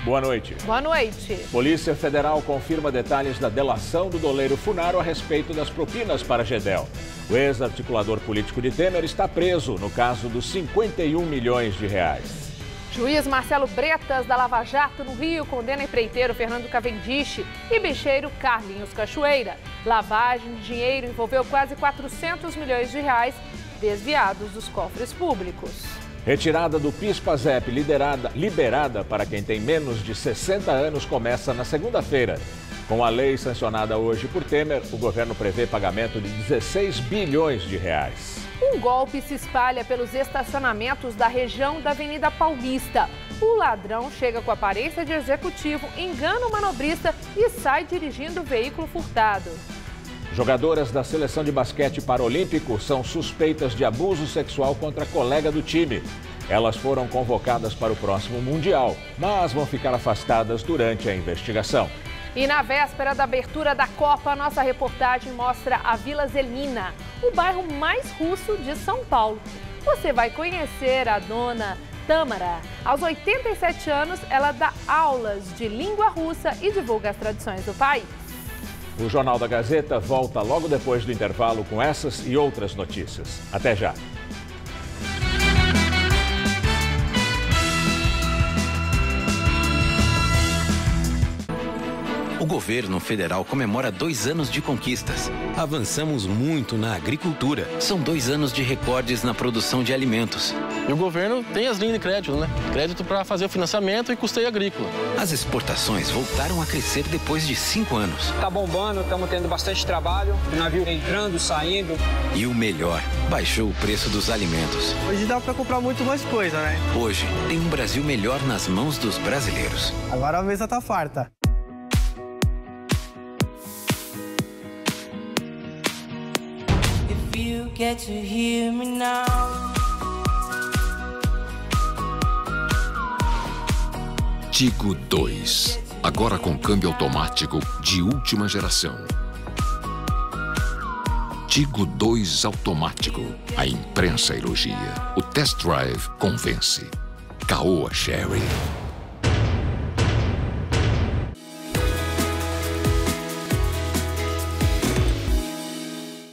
Boa noite. Boa noite. Polícia Federal confirma detalhes da delação do doleiro Funaro a respeito das propinas para Gedel. O ex-articulador político de Temer está preso no caso dos 51 milhões de reais. Juiz Marcelo Bretas, da Lava Jato, no Rio, condena empreiteiro Fernando Cavendish e bicheiro Carlinhos Cachoeira. Lavagem de dinheiro envolveu quase 400 milhões de reais desviados dos cofres públicos. Retirada do PIS/PASEP liberada para quem tem menos de 60 anos começa na segunda-feira. Com a lei sancionada hoje por Temer, o governo prevê pagamento de 16 bilhões de reais. Um golpe se espalha pelos estacionamentos da região da Avenida Paulista. O ladrão chega com aparência de executivo, engana o manobrista e sai dirigindo o veículo furtado. Jogadoras da seleção de basquete paralímpico são suspeitas de abuso sexual contra colega do time. Elas foram convocadas para o próximo Mundial, mas vão ficar afastadas durante a investigação. E na véspera da abertura da Copa, nossa reportagem mostra a Vila Zelina, o bairro mais russo de São Paulo. Você vai conhecer a dona Tâmara. Aos 87 anos, ela dá aulas de língua russa e divulga as tradições do país. O Jornal da Gazeta volta logo depois do intervalo com essas e outras notícias. Até já! O governo federal comemora 2 anos de conquistas. Avançamos muito na agricultura. São 2 anos de recordes na produção de alimentos. E o governo tem as linhas de crédito, né? Crédito para fazer o financiamento e custeio agrícola. As exportações voltaram a crescer depois de 5 anos. Tá bombando, estamos tendo bastante trabalho. O navio entrando, saindo. E o melhor, baixou o preço dos alimentos. Hoje dá para comprar muito mais coisa, né? Hoje, tem um Brasil melhor nas mãos dos brasileiros. Agora a mesa tá farta. Get to hear me now. Tigo 2, agora com câmbio automático de última geração. Tigo 2 automático, a imprensa elogia. O test drive convence. Caoa Sherry.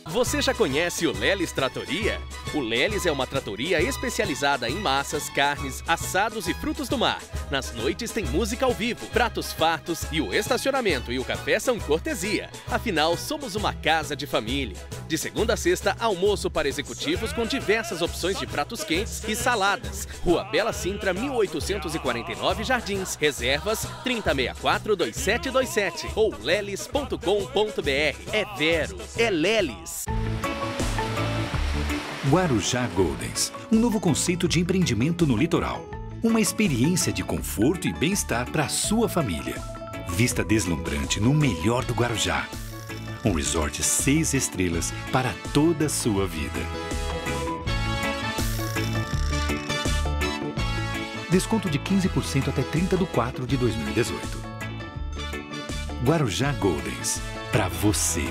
Você já conhece o Lelis Tratoria? O Lelis é uma tratoria especializada em massas, carnes, assados e frutos do mar. Nas noites tem música ao vivo, pratos fartos e o estacionamento e o café são cortesia. Afinal, somos uma casa de família. De segunda a sexta, almoço para executivos com diversas opções de pratos quentes e saladas. Rua Bela Sintra, 1849 Jardins. Reservas 3064-2727 ou lelis.com.br. É Vero, é Lelis. Guarujá Goldens, um novo conceito de empreendimento no litoral. Uma experiência de conforto e bem-estar para a sua família. Vista deslumbrante no melhor do Guarujá. Um resort 6 estrelas para toda a sua vida. Desconto de 15% até 30/4/2018. Guarujá Goldens, para você.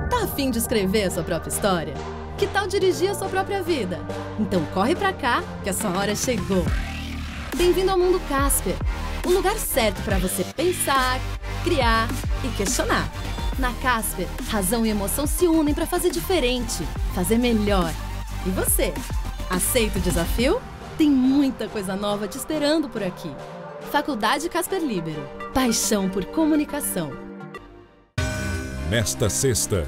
Tá a fim de escrever a sua própria história? Que tal dirigir a sua própria vida? Então corre pra cá, que a sua hora chegou. Bem-vindo ao Mundo Casper, o lugar certo para você pensar, criar e questionar. Na Casper, razão e emoção se unem para fazer diferente, fazer melhor. E você? Aceita o desafio? Tem muita coisa nova te esperando por aqui. Faculdade Casper Libero. Paixão por comunicação. Nesta sexta,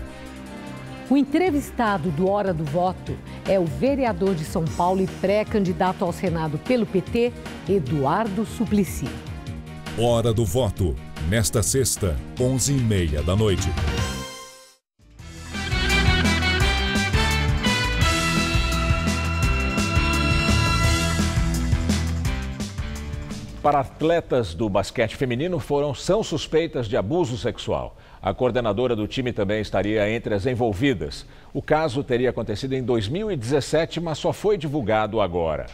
o entrevistado do Hora do Voto é o vereador de São Paulo e pré-candidato ao Senado pelo PT, Eduardo Suplicy. Hora do Voto, nesta sexta, 11h30 da noite. Para atletas do basquete feminino são suspeitas de abuso sexual. A coordenadora do time também estaria entre as envolvidas. O caso teria acontecido em 2017, mas só foi divulgado agora.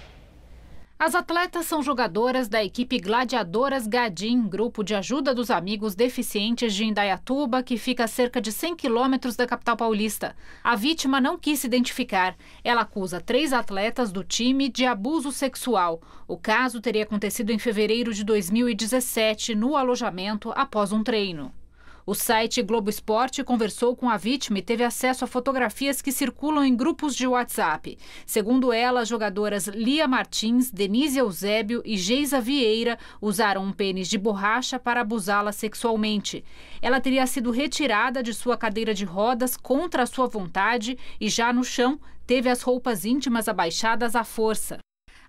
As atletas são jogadoras da equipe Gladiadoras Gadim, grupo de ajuda dos amigos deficientes de Indaiatuba, que fica a cerca de 100 quilômetros da capital paulista. A vítima não quis se identificar. Ela acusa 3 atletas do time de abuso sexual. O caso teria acontecido em fevereiro de 2017, no alojamento, após um treino. O site Globo Esporte conversou com a vítima e teve acesso a fotografias que circulam em grupos de WhatsApp. Segundo ela, as jogadoras Lia Martins, Denise Eusébio e Geisa Vieira usaram um pênis de borracha para abusá-la sexualmente. Ela teria sido retirada de sua cadeira de rodas contra a sua vontade e, já no chão, teve as roupas íntimas abaixadas à força.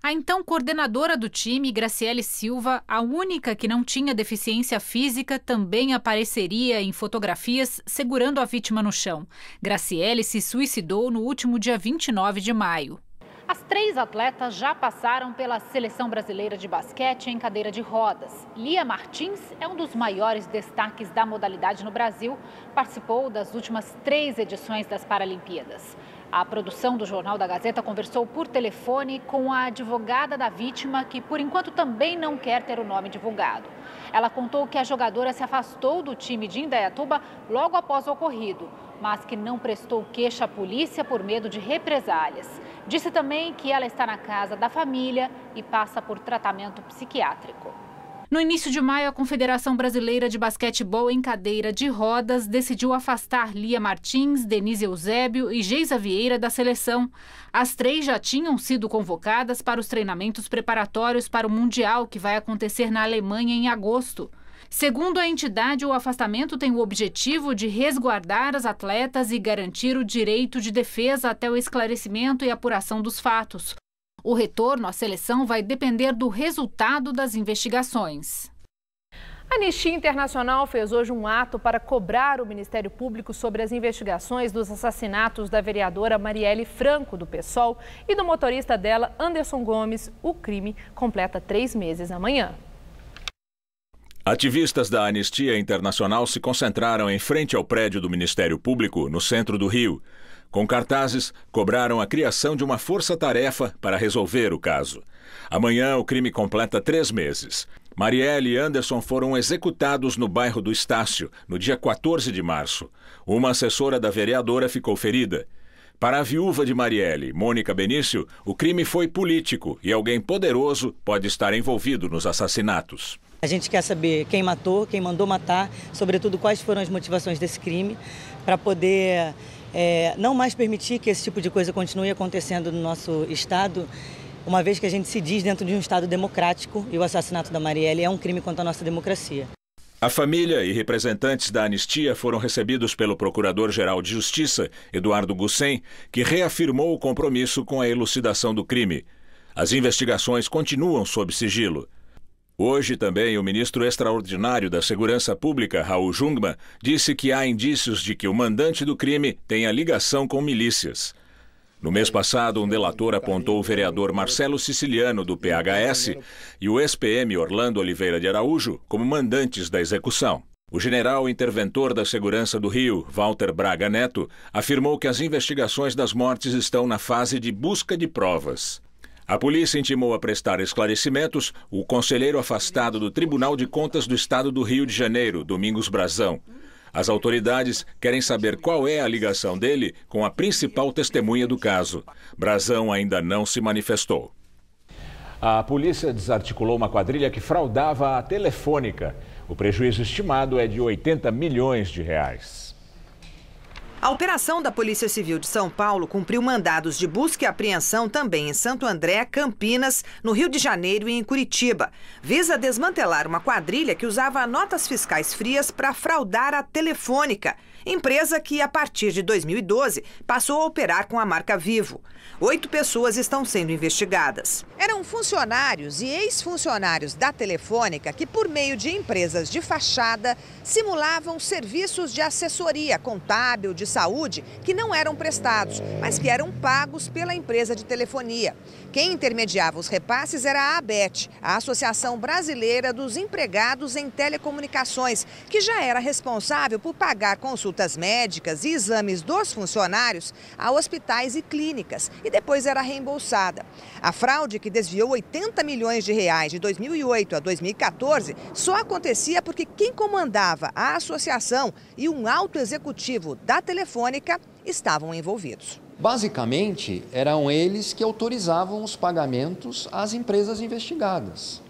A então coordenadora do time, Graciele Silva, a única que não tinha deficiência física, também apareceria em fotografias segurando a vítima no chão. Graciele se suicidou no último dia 29 de maio. As 3 atletas já passaram pela Seleção Brasileira de Basquete em cadeira de rodas. Lia Martins é um dos maiores destaques da modalidade no Brasil. Participou das últimas 3 edições das Paralimpíadas. A produção do Jornal da Gazeta conversou por telefone com a advogada da vítima, que por enquanto também não quer ter o nome divulgado. Ela contou que a jogadora se afastou do time de Indaiatuba logo após o ocorrido, mas que não prestou queixa à polícia por medo de represálias. Disse também que ela está na casa da família e passa por tratamento psiquiátrico. No início de maio, a Confederação Brasileira de Basquetebol em cadeira de rodas decidiu afastar Lia Martins, Denise Eusébio e Geisa Vieira da seleção. As 3 já tinham sido convocadas para os treinamentos preparatórios para o Mundial, que vai acontecer na Alemanha em agosto. Segundo a entidade, o afastamento tem o objetivo de resguardar as atletas e garantir o direito de defesa até o esclarecimento e apuração dos fatos. O retorno à seleção vai depender do resultado das investigações. A Anistia Internacional fez hoje um ato para cobrar o Ministério Público sobre as investigações dos assassinatos da vereadora Marielle Franco, do PSOL, e do motorista dela, Anderson Gomes. O crime completa 3 meses amanhã. Ativistas da Anistia Internacional se concentraram em frente ao prédio do Ministério Público, no centro do Rio. Com cartazes, cobraram a criação de uma força-tarefa para resolver o caso. Amanhã, o crime completa 3 meses. Marielle e Anderson foram executados no bairro do Estácio, no dia 14 de março. Uma assessora da vereadora ficou ferida. Para a viúva de Marielle, Mônica Benício, o crime foi político e alguém poderoso pode estar envolvido nos assassinatos. A gente quer saber quem matou, quem mandou matar, sobretudo quais foram as motivações desse crime, para poder não mais permitir que esse tipo de coisa continue acontecendo no nosso Estado, uma vez que a gente se diz dentro de um Estado democrático e o assassinato da Marielle é um crime contra a nossa democracia. A família e representantes da Anistia foram recebidos pelo Procurador-Geral de Justiça, Eduardo Gussen, que reafirmou o compromisso com a elucidação do crime. As investigações continuam sob sigilo. Hoje também o ministro extraordinário da Segurança Pública, Raul Jungmann, disse que há indícios de que o mandante do crime tenha ligação com milícias. No mês passado, um delator apontou o vereador Marcelo Siciliano, do PHS, e o ex-PM Orlando Oliveira de Araújo como mandantes da execução. O general interventor da Segurança do Rio, Walter Braga Neto, afirmou que as investigações das mortes estão na fase de busca de provas. A polícia intimou a prestar esclarecimentos o conselheiro afastado do Tribunal de Contas do Estado do Rio de Janeiro, Domingos Brazão. As autoridades querem saber qual é a ligação dele com a principal testemunha do caso. Brazão ainda não se manifestou. A polícia desarticulou uma quadrilha que fraudava a Telefônica. O prejuízo estimado é de 80 milhões de reais. A operação da Polícia Civil de São Paulo cumpriu mandados de busca e apreensão também em Santo André, Campinas, no Rio de Janeiro e em Curitiba. Visa desmantelar uma quadrilha que usava notas fiscais frias para fraudar a Telefônica, empresa que, a partir de 2012, passou a operar com a marca Vivo. 8 pessoas estão sendo investigadas. Eram funcionários e ex-funcionários da Telefônica que, por meio de empresas de fachada, simulavam serviços de assessoria contábil, de saúde, que não eram prestados, mas que eram pagos pela empresa de telefonia. Quem intermediava os repasses era a ABET, a Associação Brasileira dos Empregados em Telecomunicações, que já era responsável por pagar consultorias consultas médicas e exames dos funcionários a hospitais e clínicas e depois era reembolsada. A fraude, que desviou 80 milhões de reais de 2008 a 2014, só acontecia porque quem comandava a associação e um alto executivo da Telefônica estavam envolvidos. Basicamente, eram eles que autorizavam os pagamentos às empresas investigadas.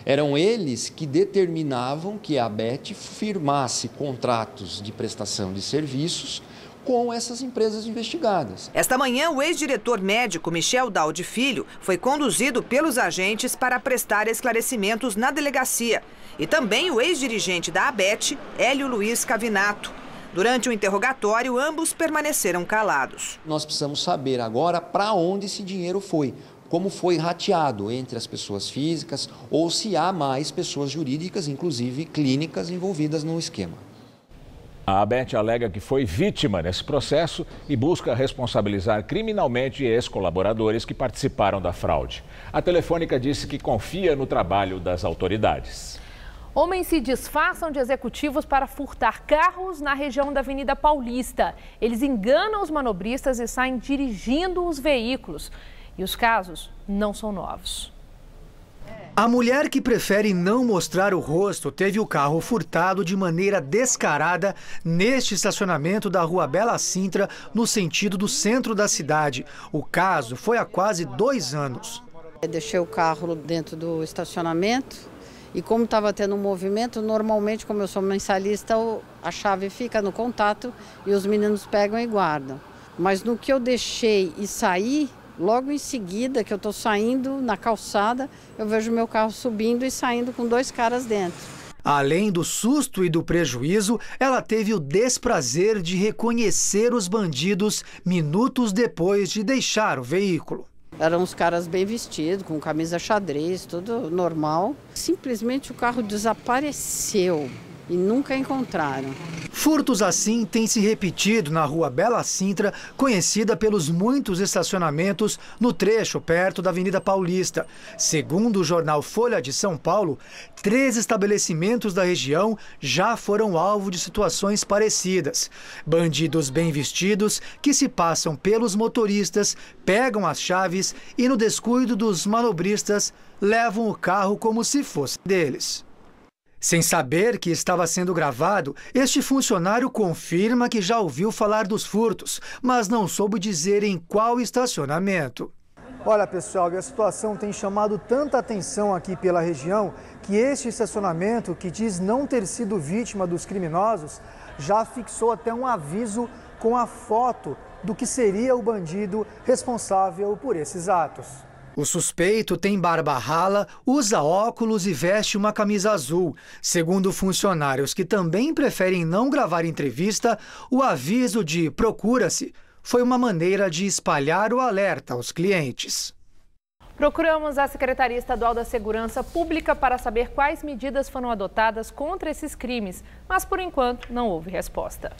Eram eles que determinavam que a ABET firmasse contratos de prestação de serviços com essas empresas investigadas. Esta manhã, o ex-diretor médico Michel Daldi Filho foi conduzido pelos agentes para prestar esclarecimentos na delegacia. E também o ex-dirigente da ABET, Hélio Luiz Cavinato. Durante o interrogatório, ambos permaneceram calados. Nós precisamos saber agora para onde esse dinheiro foi, como foi rateado entre as pessoas físicas ou se há mais pessoas jurídicas, inclusive clínicas, envolvidas no esquema. A ABET alega que foi vítima nesse processo e busca responsabilizar criminalmente ex-colaboradores que participaram da fraude. A Telefônica disse que confia no trabalho das autoridades. Homens se disfarçam de executivos para furtar carros na região da Avenida Paulista. Eles enganam os manobristas e saem dirigindo os veículos. E os casos não são novos. A mulher que prefere não mostrar o rosto teve o carro furtado de maneira descarada neste estacionamento da Rua Bela Sintra, no sentido do centro da cidade. O caso foi há quase 2 anos. Eu deixei o carro dentro do estacionamento. E como estava tendo um movimento, normalmente, como eu sou mensalista, a chave fica no contato e os meninos pegam e guardam. Mas no que eu deixei e saí, logo em seguida que eu estou saindo na calçada, eu vejo meu carro subindo e saindo com 2 caras dentro. Além do susto e do prejuízo, ela teve o desprazer de reconhecer os bandidos minutos depois de deixar o veículo. Eram uns caras bem vestidos, com camisa xadrez, tudo normal. Simplesmente o carro desapareceu e nunca encontraram. Furtos assim têm se repetido na Rua Bela Sintra, conhecida pelos muitos estacionamentos no trecho perto da Avenida Paulista. Segundo o jornal Folha de São Paulo, 3 estabelecimentos da região já foram alvo de situações parecidas. Bandidos bem vestidos que se passam pelos motoristas, pegam as chaves e, no descuido dos manobristas, levam o carro como se fosse deles. Sem saber que estava sendo gravado, este funcionário confirma que já ouviu falar dos furtos, mas não soube dizer em qual estacionamento. Olha, pessoal, a situação tem chamado tanta atenção aqui pela região que este estacionamento, que diz não ter sido vítima dos criminosos, já fixou até um aviso com a foto do que seria o bandido responsável por esses atos. O suspeito tem barba rala, usa óculos e veste uma camisa azul. Segundo funcionários que também preferem não gravar entrevista, o aviso de "procura-se" foi uma maneira de espalhar o alerta aos clientes. Procuramos a Secretaria Estadual da Segurança Pública para saber quais medidas foram adotadas contra esses crimes, mas por enquanto não houve resposta.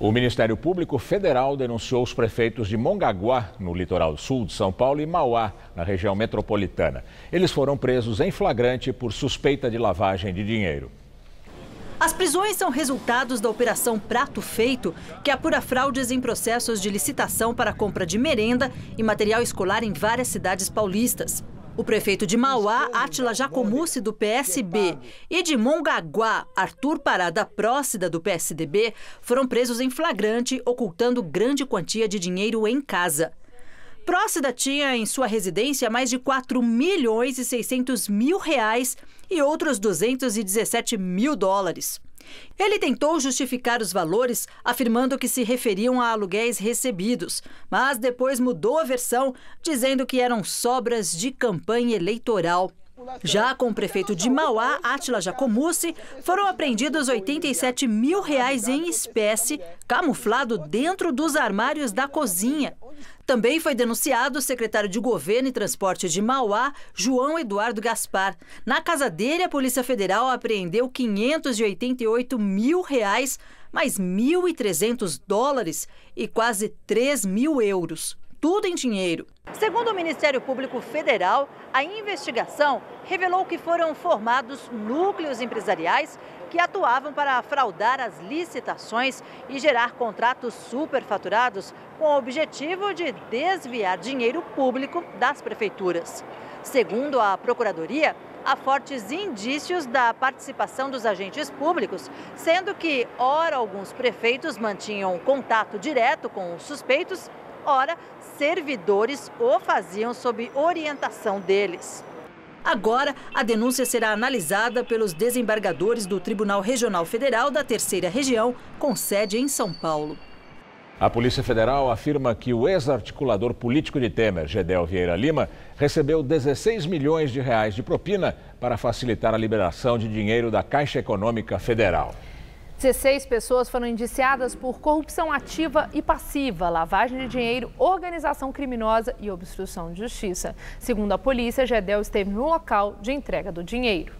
O Ministério Público Federal denunciou os prefeitos de Mongaguá, no litoral sul de São Paulo, e Mauá, na região metropolitana. Eles foram presos em flagrante por suspeita de lavagem de dinheiro. As prisões são resultados da Operação Prato Feito, que apura fraudes em processos de licitação para a compra de merenda e material escolar em várias cidades paulistas. O prefeito de Mauá, Átila Jacomussi, do PSB, e de Mongaguá, Arthur Parada Prócida, do PSDB, foram presos em flagrante, ocultando grande quantia de dinheiro em casa. Prócida tinha em sua residência mais de R$4.600.000 e outros $217 mil. Ele tentou justificar os valores, afirmando que se referiam a aluguéis recebidos, mas depois mudou a versão, dizendo que eram sobras de campanha eleitoral. Já com o prefeito de Mauá, Átila Jacomussi, foram apreendidos R$87 mil em espécie, camuflado dentro dos armários da cozinha. Também foi denunciado o secretário de Governo e Transporte de Mauá, João Eduardo Gaspar. Na casa dele, a Polícia Federal apreendeu R$588 mil, mais $1.300 e quase 3 mil euros. tudo em dinheiro. Segundo o Ministério Público Federal, a investigação revelou que foram formados núcleos empresariais que atuavam para fraudar as licitações e gerar contratos superfaturados com o objetivo de desviar dinheiro público das prefeituras. Segundo a Procuradoria, há fortes indícios da participação dos agentes públicos, sendo que, ora, alguns prefeitos mantinham contato direto com os suspeitos, ora, servidores o faziam sob orientação deles. Agora, a denúncia será analisada pelos desembargadores do Tribunal Regional Federal da Terceira Região, com sede em São Paulo. A Polícia Federal afirma que o ex-articulador político de Temer, Gedel Vieira Lima, recebeu 16 milhões de reais de propina para facilitar a liberação de dinheiro da Caixa Econômica Federal. 16 pessoas foram indiciadas por corrupção ativa e passiva, lavagem de dinheiro, organização criminosa e obstrução de justiça. Segundo a polícia, Gedel esteve no local de entrega do dinheiro.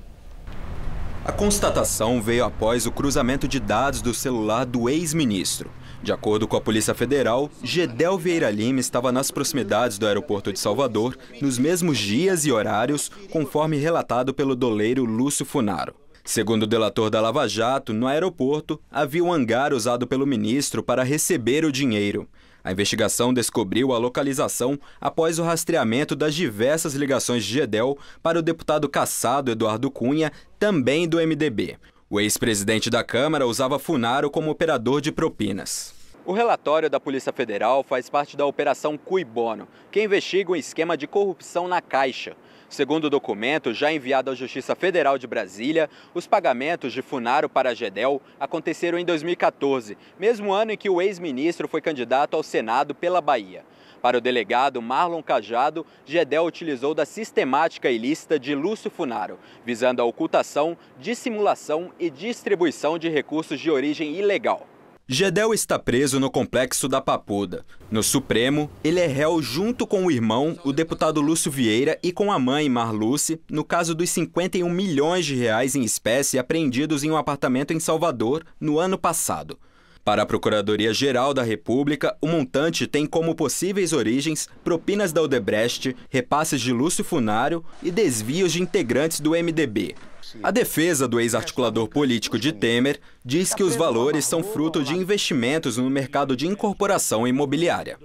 A constatação veio após o cruzamento de dados do celular do ex-ministro. De acordo com a Polícia Federal, Gedel Vieira Lima estava nas proximidades do aeroporto de Salvador nos mesmos dias e horários, conforme relatado pelo doleiro Lúcio Funaro. Segundo o delator da Lava Jato, no aeroporto havia um hangar usado pelo ministro para receber o dinheiro. A investigação descobriu a localização após o rastreamento das diversas ligações de Gedel para o deputado cassado Eduardo Cunha, também do MDB. O ex-presidente da Câmara usava Funaro como operador de propinas. O relatório da Polícia Federal faz parte da Operação Cui Bono, que investiga um esquema de corrupção na Caixa. Segundo o documento, já enviado à Justiça Federal de Brasília, os pagamentos de Funaro para Gedel aconteceram em 2014, mesmo ano em que o ex-ministro foi candidato ao Senado pela Bahia. Para o delegado Marlon Cajado, Gedel utilizou da sistemática ilícita de Lúcio Funaro, visando a ocultação, dissimulação e distribuição de recursos de origem ilegal. Gedel está preso no complexo da Papuda. No Supremo, ele é réu junto com o irmão, o deputado Lúcio Vieira, e com a mãe, Marluce, no caso dos 51 milhões de reais em espécie apreendidos em um apartamento em Salvador no ano passado. Para a Procuradoria-Geral da República, o montante tem como possíveis origens propinas da Odebrecht, repasses de Lúcio Funaro e desvios de integrantes do MDB. A defesa do ex-articulador político de Temer diz que os valores são fruto de investimentos no mercado de incorporação imobiliária.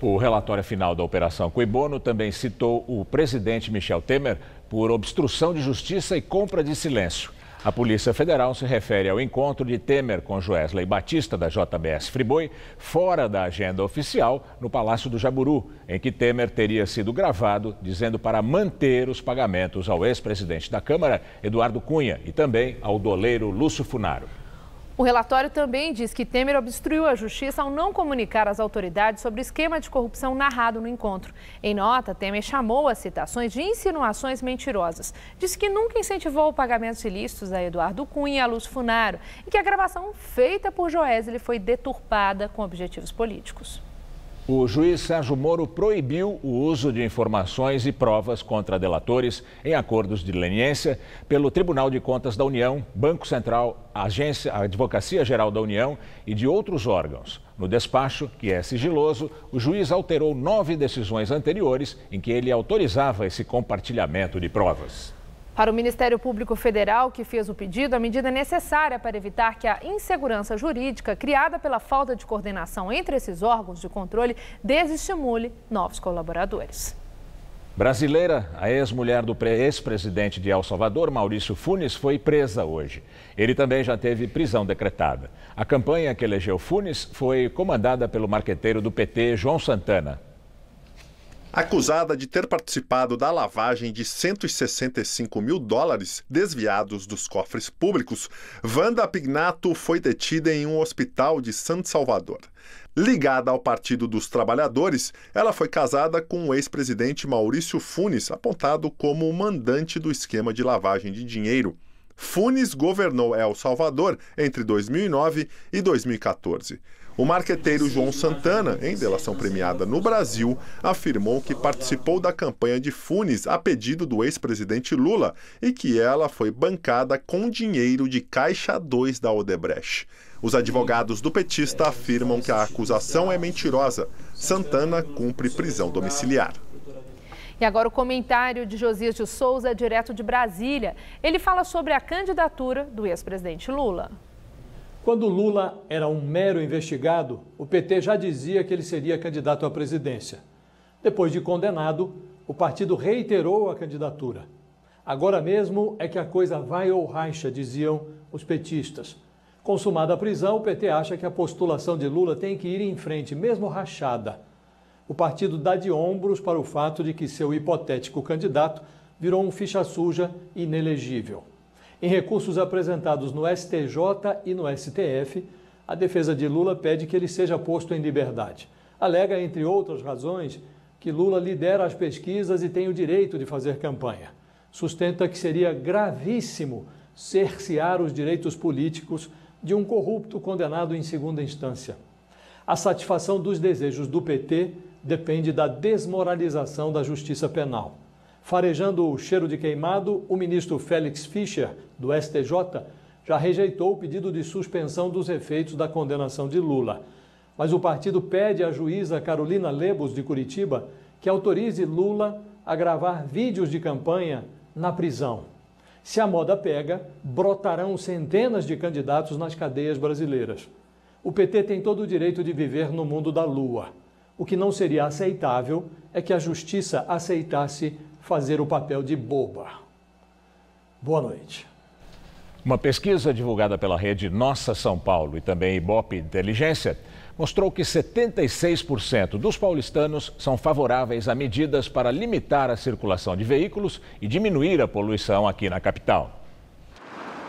O relatório final da Operação Cui Bono também citou o presidente Michel Temer por obstrução de justiça e compra de silêncio. A Polícia Federal se refere ao encontro de Temer com Joesley Batista, da JBS Friboi, fora da agenda oficial, no Palácio do Jaburu, em que Temer teria sido gravado dizendo para manter os pagamentos ao ex-presidente da Câmara, Eduardo Cunha, e também ao doleiro Lúcio Funaro. O relatório também diz que Temer obstruiu a justiça ao não comunicar às autoridades sobre o esquema de corrupção narrado no encontro. Em nota, Temer chamou as citações de insinuações mentirosas. Disse que nunca incentivou pagamentos ilícitos a Eduardo Cunha e a Lúcio Funaro e que a gravação feita por Joesley foi deturpada com objetivos políticos. O juiz Sérgio Moro proibiu o uso de informações e provas contra delatores em acordos de leniência pelo Tribunal de Contas da União, Banco Central, a Advocacia Geral da União e de outros órgãos. No despacho, que é sigiloso, o juiz alterou 9 decisões anteriores em que ele autorizava esse compartilhamento de provas. Para o Ministério Público Federal, que fez o pedido, a medida é necessária para evitar que a insegurança jurídica criada pela falta de coordenação entre esses órgãos de controle desestimule novos colaboradores. Brasileira, a ex-mulher do ex-presidente de El Salvador, Maurício Funes, foi presa hoje. Ele também já teve prisão decretada. A campanha que elegeu Funes foi comandada pelo marqueteiro do PT, João Santana. Acusada de ter participado da lavagem de 165 mil dólares desviados dos cofres públicos, Wanda Pignato foi detida em um hospital de San Salvador. Ligada ao Partido dos Trabalhadores, ela foi casada com o ex-presidente Maurício Funes, apontado como o mandante do esquema de lavagem de dinheiro. Funes governou El Salvador entre 2009 e 2014. O marqueteiro João Santana, em delação premiada no Brasil, afirmou que participou da campanha de Funes a pedido do ex-presidente Lula e que ela foi bancada com dinheiro de Caixa 2 da Odebrecht. Os advogados do petista afirmam que a acusação é mentirosa. Santana cumpre prisão domiciliar. E agora o comentário de Josias de Souza, direto de Brasília. Ele fala sobre a candidatura do ex-presidente Lula. Quando Lula era um mero investigado, o PT já dizia que ele seria candidato à presidência. Depois de condenado, o partido reiterou a candidatura. Agora mesmo é que a coisa vai ou racha, diziam os petistas. Consumada a prisão, o PT acha que a postulação de Lula tem que ir em frente, mesmo rachada. O partido dá de ombros para o fato de que seu hipotético candidato virou um ficha suja inelegível. Em recursos apresentados no STJ e no STF, a defesa de Lula pede que ele seja posto em liberdade. Alega, entre outras razões, que Lula lidera as pesquisas e tem o direito de fazer campanha. Sustenta que seria gravíssimo cercear os direitos políticos de um corrupto condenado em segunda instância. A satisfação dos desejos do PT depende da desmoralização da justiça penal. Farejando o cheiro de queimado, o ministro Félix Fischer, do STJ, já rejeitou o pedido de suspensão dos efeitos da condenação de Lula. Mas o partido pede à juíza Carolina Lebos, de Curitiba, que autorize Lula a gravar vídeos de campanha na prisão. Se a moda pega, brotarão centenas de candidatos nas cadeias brasileiras. O PT tem todo o direito de viver no mundo da lua. O que não seria aceitável é que a justiça aceitasse fazer o papel de boba. Boa noite. Uma pesquisa divulgada pela rede Nossa São Paulo e também Ibope Inteligência mostrou que 76% dos paulistanos são favoráveis a medidas para limitar a circulação de veículos e diminuir a poluição aqui na capital.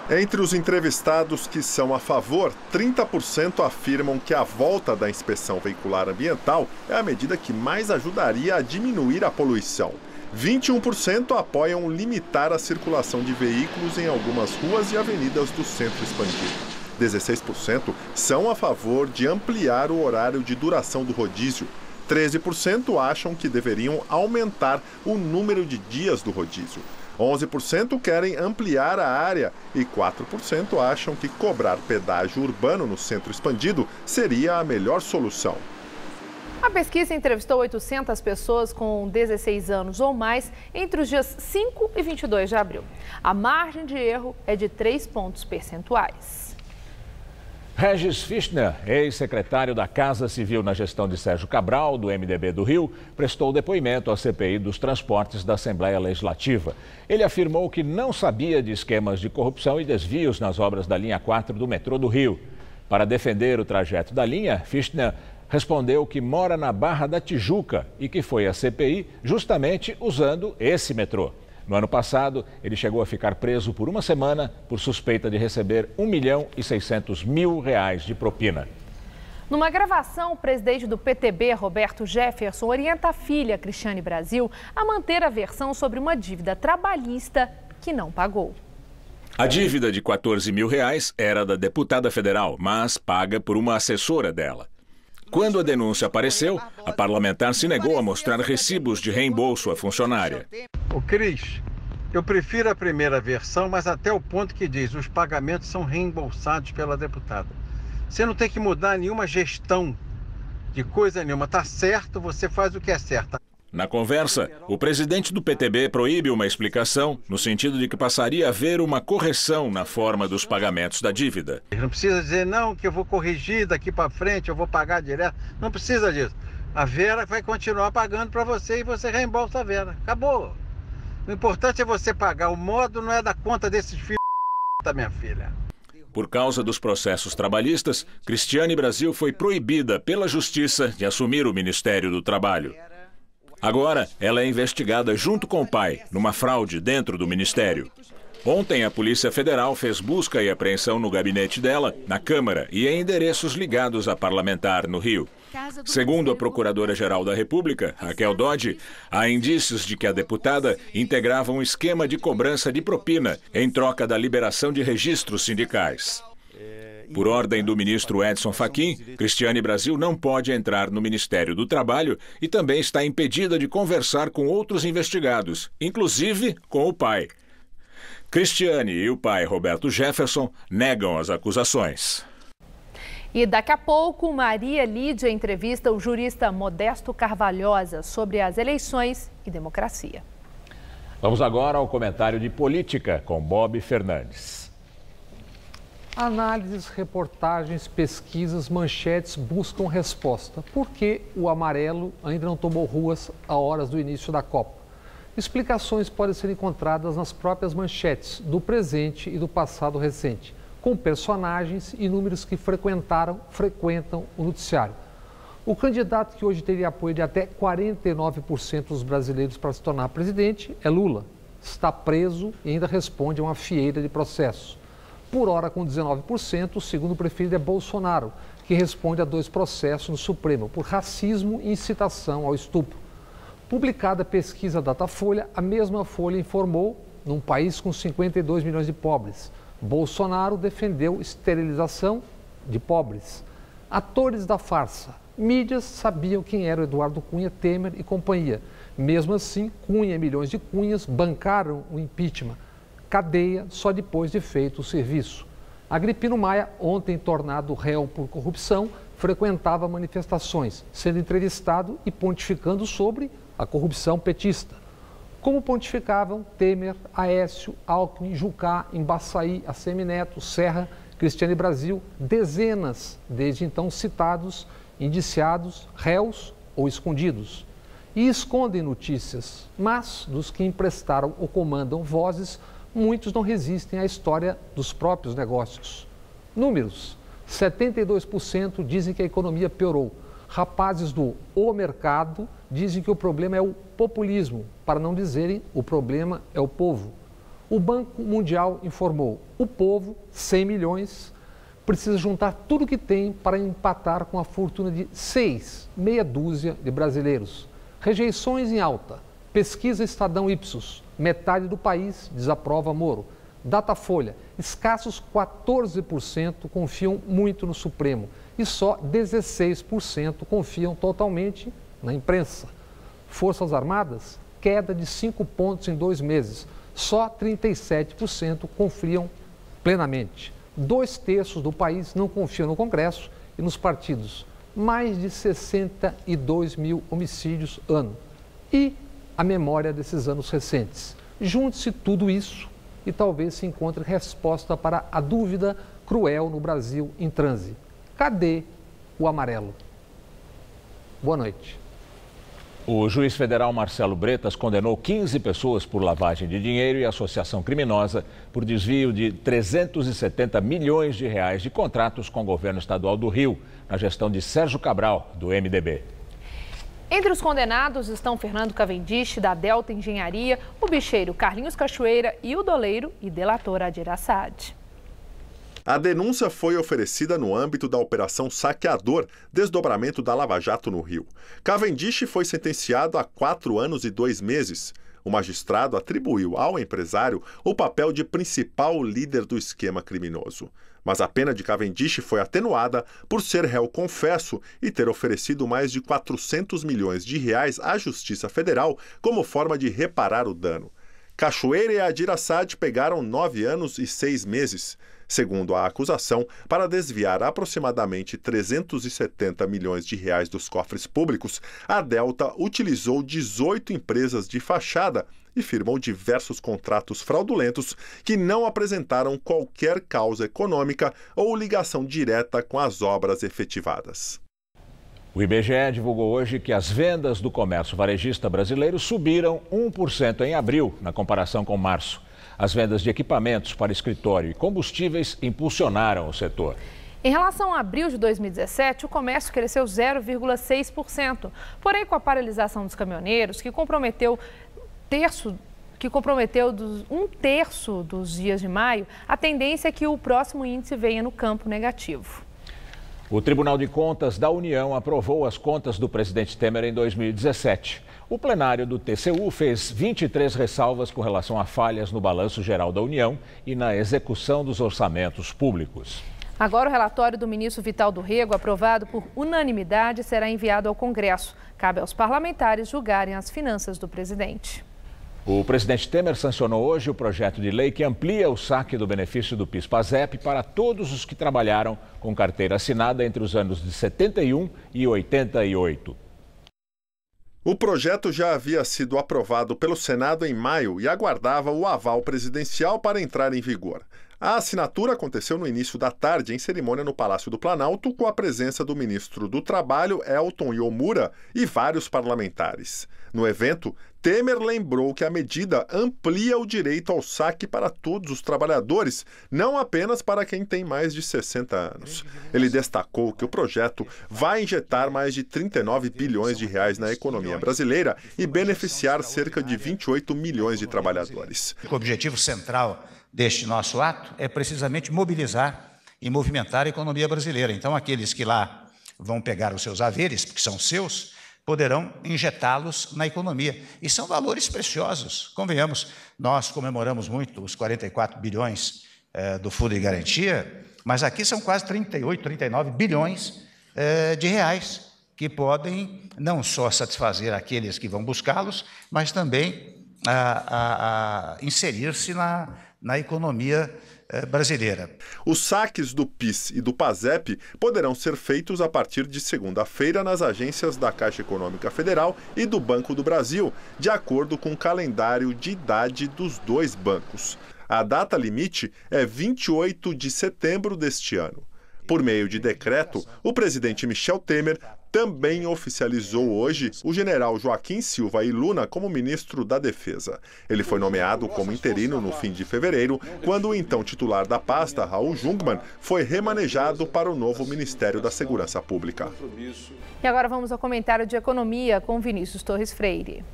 Entre os entrevistados que são a favor, 30% afirmam que a volta da inspeção veicular ambiental é a medida que mais ajudaria a diminuir a poluição. 21% apoiam limitar a circulação de veículos em algumas ruas e avenidas do centro expandido. 16% são a favor de ampliar o horário de duração do rodízio. 13% acham que deveriam aumentar o número de dias do rodízio. 11% querem ampliar a área e 4% acham que cobrar pedágio urbano no centro expandido seria a melhor solução. A pesquisa entrevistou 800 pessoas com 16 anos ou mais entre os dias 5 e 22 de abril. A margem de erro é de 3 pontos percentuais. Regis Fichtner, ex-secretário da Casa Civil na gestão de Sérgio Cabral, do MDB do Rio, prestou depoimento à CPI dos transportes da Assembleia Legislativa. Ele afirmou que não sabia de esquemas de corrupção e desvios nas obras da linha 4 do metrô do Rio. Para defender o trajeto da linha, Fichtner respondeu que mora na Barra da Tijuca e que foi à CPI justamente usando esse metrô. No ano passado, ele chegou a ficar preso por uma semana por suspeita de receber R$1.600.000 de propina. Numa gravação, o presidente do PTB, Roberto Jefferson, orienta a filha, Cristiane Brasil, a manter a versão sobre uma dívida trabalhista que não pagou. A dívida de R$14.000 era da deputada federal, mas paga por uma assessora dela. Quando a denúncia apareceu, a parlamentar se negou a mostrar recibos de reembolso à funcionária. Ô Cris, eu prefiro a primeira versão, mas até o ponto que diz os pagamentos são reembolsados pela deputada. Você não tem que mudar nenhuma gestão de coisa nenhuma. Tá certo, você faz o que é certo. Na conversa, o presidente do PTB proíbe uma explicação no sentido de que passaria a haver uma correção na forma dos pagamentos da dívida. Não precisa dizer, não, que eu vou corrigir daqui para frente, eu vou pagar direto. Não precisa disso. A Vera vai continuar pagando para você e você reembolsa a Vera. Acabou. O importante é você pagar. O modo não é da conta desses filhos da minha filha. Por causa dos processos trabalhistas, Cristiane Brasil foi proibida pela Justiça de assumir o Ministério do Trabalho. Agora, ela é investigada junto com o pai, numa fraude dentro do Ministério. Ontem, a Polícia Federal fez busca e apreensão no gabinete dela, na Câmara e em endereços ligados a parlamentar no Rio. Segundo a Procuradora-Geral da República, Raquel Dodge, há indícios de que a deputada integrava um esquema de cobrança de propina em troca da liberação de registros sindicais. Por ordem do ministro Edson Fachin, Cristiane Brasil não pode entrar no Ministério do Trabalho e também está impedida de conversar com outros investigados, inclusive com o pai. Cristiane e o pai, Roberto Jefferson, negam as acusações. E daqui a pouco, Maria Lídia entrevista o jurista Modesto Carvalhosa sobre as eleições e democracia. Vamos agora ao comentário de política com Bob Fernandes. Análises, reportagens, pesquisas, manchetes buscam resposta. Por que o amarelo ainda não tomou ruas a horas do início da Copa? Explicações podem ser encontradas nas próprias manchetes do presente e do passado recente, com personagens e números que frequentam o noticiário. O candidato que hoje teria apoio de até 49% dos brasileiros para se tornar presidente é Lula. Está preso e ainda responde a uma fieira de processos. Por hora, com 19%, o segundo preferido é Bolsonaro, que responde a 2 processos no Supremo, por racismo e incitação ao estupro. Publicada a pesquisa Datafolha, a mesma Folha informou, num país com 52 milhões de pobres, Bolsonaro defendeu esterilização de pobres. Atores da farsa. Mídias sabiam quem era o Eduardo Cunha, Temer e companhia. Mesmo assim, Cunha e milhões de cunhas bancaram o impeachment. Cadeia só depois de feito o serviço. Agripino Maia, ontem tornado réu por corrupção, frequentava manifestações, sendo entrevistado e pontificando sobre a corrupção petista. Como pontificavam Temer, Aécio, Alckmin, Jucá, Embaçaí, Assemineto, Serra, Cristiane Brasil, dezenas, desde então citados, indiciados, réus ou escondidos. E escondem notícias, mas dos que emprestaram ou comandam vozes, muitos não resistem à história dos próprios negócios. Números: 72% dizem que a economia piorou. Rapazes do O Mercado dizem que o problema é o populismo, para não dizerem o problema é o povo. O Banco Mundial informou: o povo, 100 milhões, precisa juntar tudo que tem para empatar com a fortuna de meia dúzia de brasileiros. Rejeições em alta. Pesquisa Estadão Ipsos. Metade do país desaprova Moro. Datafolha. Escassos 14% confiam muito no Supremo e só 16% confiam totalmente na imprensa. Forças Armadas. Queda de 5 pontos em 2 meses. Só 37% confiam plenamente. 2/3 do país não confiam no Congresso e nos partidos. Mais de 62 mil homicídios ano. E a memória desses anos recentes. Junte-se tudo isso e talvez se encontre resposta para a dúvida cruel no Brasil em transe. Cadê o amarelo? Boa noite. O juiz federal Marcelo Bretas condenou 15 pessoas por lavagem de dinheiro e associação criminosa por desvio de 370 milhões de reais de contratos com o governo estadual do Rio, na gestão de Sérgio Cabral, do MDB. Entre os condenados estão Fernando Cavendish, da Delta Engenharia, o bicheiro Carlinhos Cachoeira e o doleiro e delator Adir Assad. A denúncia foi oferecida no âmbito da Operação Saqueador, desdobramento da Lava Jato no Rio. Cavendish foi sentenciado a 4 anos e 2 meses. O magistrado atribuiu ao empresário o papel de principal líder do esquema criminoso. Mas a pena de Cavendish foi atenuada por ser réu confesso e ter oferecido mais de 400 milhões de reais à Justiça Federal como forma de reparar o dano. Cachoeira e Adir Assad pegaram 9 anos e 6 meses. Segundo a acusação, para desviar aproximadamente 370 milhões de reais dos cofres públicos, a Delta utilizou 18 empresas de fachada e firmou diversos contratos fraudulentos que não apresentaram qualquer causa econômica ou ligação direta com as obras efetivadas. O IBGE divulgou hoje que as vendas do comércio varejista brasileiro subiram 1% em abril, na comparação com março. As vendas de equipamentos para escritório e combustíveis impulsionaram o setor. Em relação a abril de 2017, o comércio cresceu 0,6%. Porém, com a paralisação dos caminhoneiros, que comprometeu um terço dos dias de maio, a tendência é que o próximo índice venha no campo negativo. O Tribunal de Contas da União aprovou as contas do presidente Temer em 2017. O plenário do TCU fez 23 ressalvas com relação a falhas no Balanço Geral da União e na execução dos orçamentos públicos. Agora o relatório do ministro Vital do Rego, aprovado por unanimidade, será enviado ao Congresso. Cabe aos parlamentares julgarem as finanças do presidente. O presidente Temer sancionou hoje o projeto de lei que amplia o saque do benefício do PIS/PASEP para todos os que trabalharam com carteira assinada entre os anos de 71 e 88. O projeto já havia sido aprovado pelo Senado em maio e aguardava o aval presidencial para entrar em vigor. A assinatura aconteceu no início da tarde, em cerimônia no Palácio do Planalto, com a presença do ministro do Trabalho, Elton Yomura, e vários parlamentares. No evento, Temer lembrou que a medida amplia o direito ao saque para todos os trabalhadores, não apenas para quem tem mais de 60 anos. Ele destacou que o projeto vai injetar mais de 39 bilhões de reais na economia brasileira e beneficiar cerca de 28 milhões de trabalhadores. O objetivo central deste nosso ato é precisamente mobilizar e movimentar a economia brasileira. Então, aqueles que lá vão pegar os seus haveres, porque são seus, poderão injetá-los na economia. E são valores preciosos. Convenhamos, nós comemoramos muito os 44 bilhões do Fundo de Garantia, mas aqui são quase 38, 39 bilhões de reais, que podem não só satisfazer aqueles que vão buscá-los, mas também inserir-se na economia brasileira. Os saques do PIS e do PASEP poderão ser feitos a partir de segunda-feira nas agências da Caixa Econômica Federal e do Banco do Brasil, de acordo com o calendário de idade dos dois bancos. A data limite é 28 de setembro deste ano. Por meio de decreto, o presidente Michel Temer também oficializou hoje o general Joaquim Silva e Luna como ministro da Defesa. Ele foi nomeado como interino no fim de fevereiro, quando o então titular da pasta, Raul Jungmann, foi remanejado para o novo Ministério da Segurança Pública. E agora vamos ao comentário de economia com Vinícius Torres Freire.